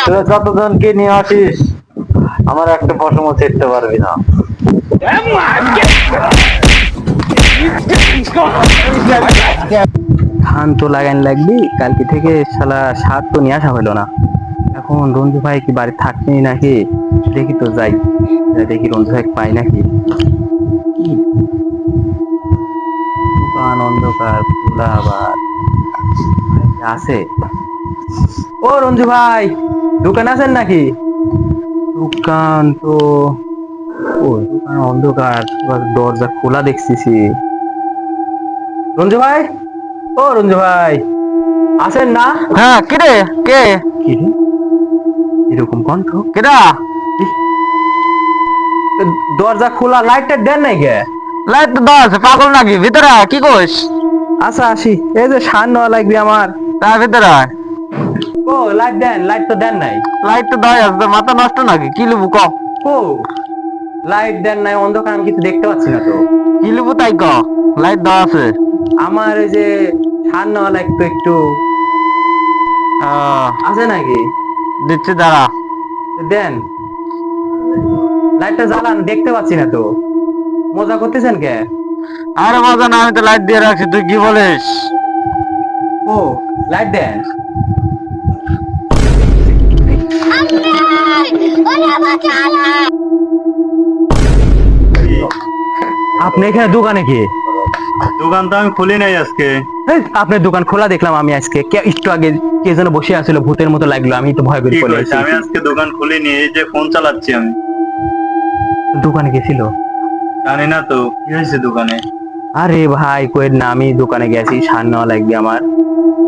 তোরা যতজনকে নিয়ে আসিস আমার একটা পশমও ছিঁড়তে পারবি না। ধান তো লাগান লাগবি, কালকে থেকে শালা সার তো নিয়ে আসা হলো না। এখন রঞ্জু ভাই কি বাড়ি থাকছেই নাকি, দেখি তো যাই, দেখি রঞ্জু ভাই পাই নাকি। কি দোকান অন্ধকার খোলা আবার আছে। ও রঞ্জু ভাই, দোকান আছেন নাকি? দোকান তো ও দোকান অন্ধকার, দরজা খোলা দেখতেছি। রঞ্জু ভাই, ও রঞ্জু ভাই আছেন না? হ্যাঁ, কে রে? কে? কি রে? এরকম কণ্ঠ? কেডা? দরজা খোলা, লাইটটা দেন নাই কে? লাইট তো দাও আছে, পাগল নাকি? ভিতরে আয়, কি কইস? আচ্ছা আসি। এই যে সার নেওয়া লাগবে আমার। তার ভিতরে আয়। ও লাইট দেন, লাইট তো দেন নাই। লাইট তো দাও আছে, মাথা নষ্ট নাকি? কি লিবু ক? ও লাইট দেন নাই, অন্ধকার আমি কিছু দেখতে পাচ্ছি না তো। কি লিবু তাই ক? লাইট দাও আছে। আমার এই যে সার নেওয়া লাগতো একটু, আছে নাকি? দিচ্ছি দাঁড়া। দেন, লাইটটা জ্বালান, দেখতে পাচ্ছি না তো। মজা করতেছেন কে? আরে মজা না, আমি তো লাইট দিয়ে রাখছি, তুই কি বলিস? ও লাইট দেন। আপনি এখানে দোকানে কি? দোকান তো আমি খুলি নাই আজকে। আপনার দোকান খোলা দেখলাম আমি আজকে। একটু আগে কে যেন বসে আছিল, ভূতের মতো লাগলো, আমি তো ভয় করে কি চলে কইছে? আমি এসেছি। আজকে দোকান খুলিনি, এই যে ফোন চালাচ্ছি আমি। দোকানে গেছিল? জানি না তো কি হয়েছে দোকানে। আরে ভাই কই না, আমি দোকানে গেছি, সার নেওয়া লাগবে আমার।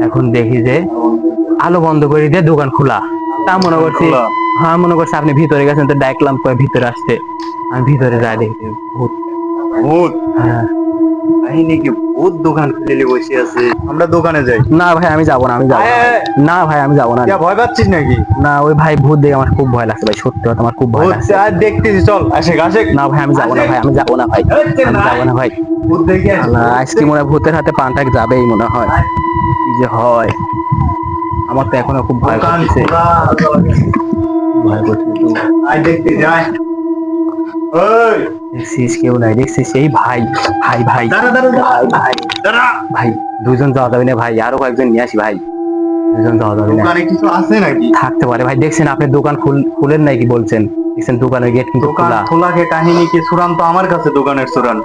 এখন দেখি যে আলো বন্ধ করে দিয়ে দোকান খোলা। তা মনে করছি, খোলা? হ্যাঁ মনে করছি আপনি ভিতরে গেছেন, তো ডাকলাম কয়ে ভিতরে আসতে। আমি ভিতরে যাই দেখি ভূত। ভূত? হ্যাঁ। কাহিনী কি? ভূত দোকান খুলে বসে আছে? আমরা দোকানে যাই। না ভাই আমি যাবো না, আমি যাবো না। না ভাই আমি যাবো না। ভয় পাচ্ছিস নাকি? না ওই ভাই ভূত দেখে আমার খুব ভয় লাগছে ভাই, সত্যি কথা আমার খুব ভয় ভূত লাগছে। আর দেখতেছি, চল আশেক আশেক। না ভাই আমি যাবো না ভাই, আমি যাবো না ভাই, আমি যাবো না ভাই। ভূত দেখে আল্লাহ, আজকে মনে হয় ভূতের হাতে পানটা যাবেই মনে হয়। কি যে হয়, আমার তো এখনো খুব ভয় দোকান করতেছে। খোলা। ভয় করতেছে। আয় দেখতে যাই। ওই দেখছিস কেউ নাই? দেখছিস এই ভাই, ভাই ভাই দাঁড়া দাঁড়া ভাই ভাই দাঁড়া। ভাই, দুজন যাওয়া যাবে না ভাই, আরো কয়েকজন নিয়ে আসি ভাই। দুজন যাওয়া যাবে না, দোকানে কিছু আছে নাকি? থাকতে পারে ভাই। দেখছেন আপনি দোকান খুলেন নাই কি বলছেন? দেখছেন দোকানের গেট কিন্তু দোকান খোলা। খোলাকে কাহিনী কি? সুরান তো আমার কাছে দোকানের সুরান,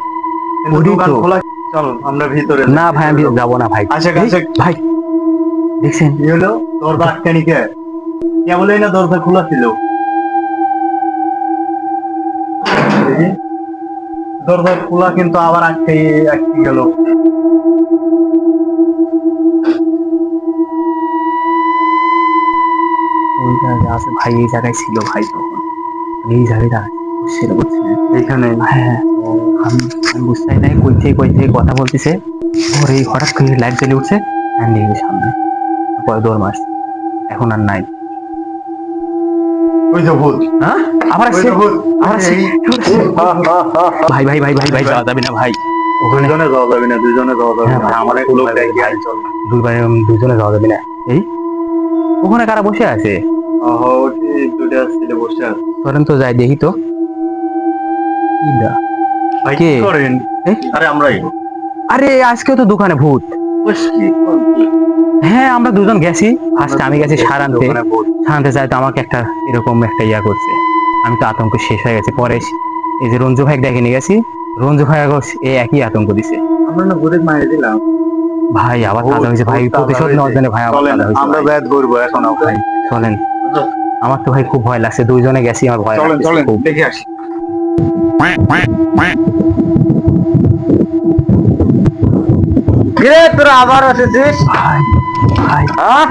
কিন্তু ওরই দোকান তো। খোলা। চল আমরা ভিতরে না ভাই আমি যাবো না ভাই। আশেক এই, আশেক। ভাই দেখছেন? কি হলো? দরজা আটকানি কে? কে বলে না দরজা খোলা ছিল? দেখি। দরজা খোলা কিন্তু আবার আটকে আটকে গেল। ওই জায়গায় আছে ভাই, এই জায়গায় ছিল ভাই তখন, এই জায়গায় ছিল বুঝছেন? এইখানে? হ্যাঁ আমি আমি বুঝতে নাই কই থেকে কথা বলতেছে। ওর এই হঠাৎ করে লাইট জ্বলে উঠছে, and এই যে সামনে পরে দৌড় মারছে, এখন আর নাই। ওই যে ভূত। হ্যাঁ আবার ওই আসছে, যে ভূত। আবার আসছে। ভাই ভাই ভাই ভাই ভাই যাওয়া যাবে না ভাই, ওখানে দুইজনে যাওয়া যাবে না, দুইজনে যাওয়া যাবে হ্যাঁ না। ভাই, আমার অনেক খুব লোক ভয় দেখি, লাগে আয় চল। দুজনে যাওয়া যাবে না। এই ওখানে কারা বসে আছে? ওটি দুইটা ছেলে বসে আছে। করেন তো যাই দেখি তো। কি দা? ভাই কে? কি করেন? এই, আরে আমরাই। আরে আজকে তো দোকানে ভূত। বস কি? হ্যাঁ আমরা দুজন গেছি, ফার্স্ট আমি গেছি সার আনতে। দোকানে ভূত। সার আনতে যাই তো আমাকে একটা এরকম একটা ইয়া করছে, আমি তো আতঙ্ক শেষ হয়ে গেছে। পরে এই যে রঞ্জু ভাই ডেকে নিয়ে গেছি, রঞ্জু ভাই এই একই আতঙ্ক দিছে। আমরা না ভূতের মাইরে দিলাম। ভাই আবার তাজা হয়েছে ভাই, প্রতিশোধ নেওয়ার জন্য ভাই আবার চলেন, তাজা হয়েছে আমরা ভাই। ব্যাট করবো এখন। ভাই চলেন, আমার তো ভাই খুব ভয় লাগছে, দুইজনে গেছি, আমার ভয় চলেন লাগছে চলেন খুব। দেখে আসি। কিরে তোরা আবার এসেছিস? ভাই ভাই হ্যাঁ?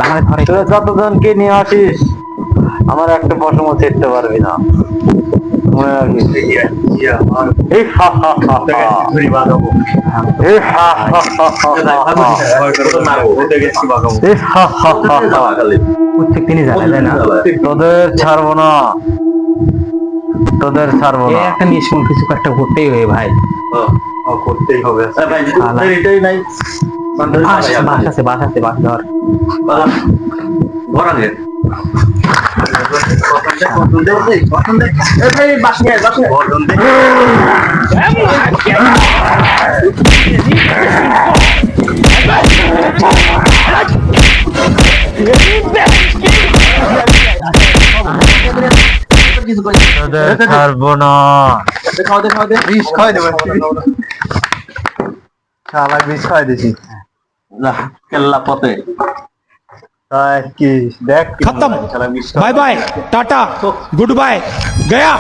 আমাদের ঘরে তোরা যতজনকে নিয়ে আসিস আমার একটা পশমও ছিঁড়তে পারবি না, মনে রাখিস। এই হা হা হা হা। এই হা হা হা হা হা। এই হা হা হা হা। প্রত্যেক দিনই জ্বালা যায় না। তোদের ছাড়বো না, তোদের ছাড়বো এই না। একটা নিষ্কুল কিছু একটা করতেই হবে ভাই। করতেই হবে। শালা। এটাই নাই। বাস আছে বাস ধর তোদের ছাড়বো না। বিষ খাওয়াই দেবো শালা বিষ খাওয়াই দিছি কেল্লা পথে কি দেখ खत्म bye bye tata goodbye गया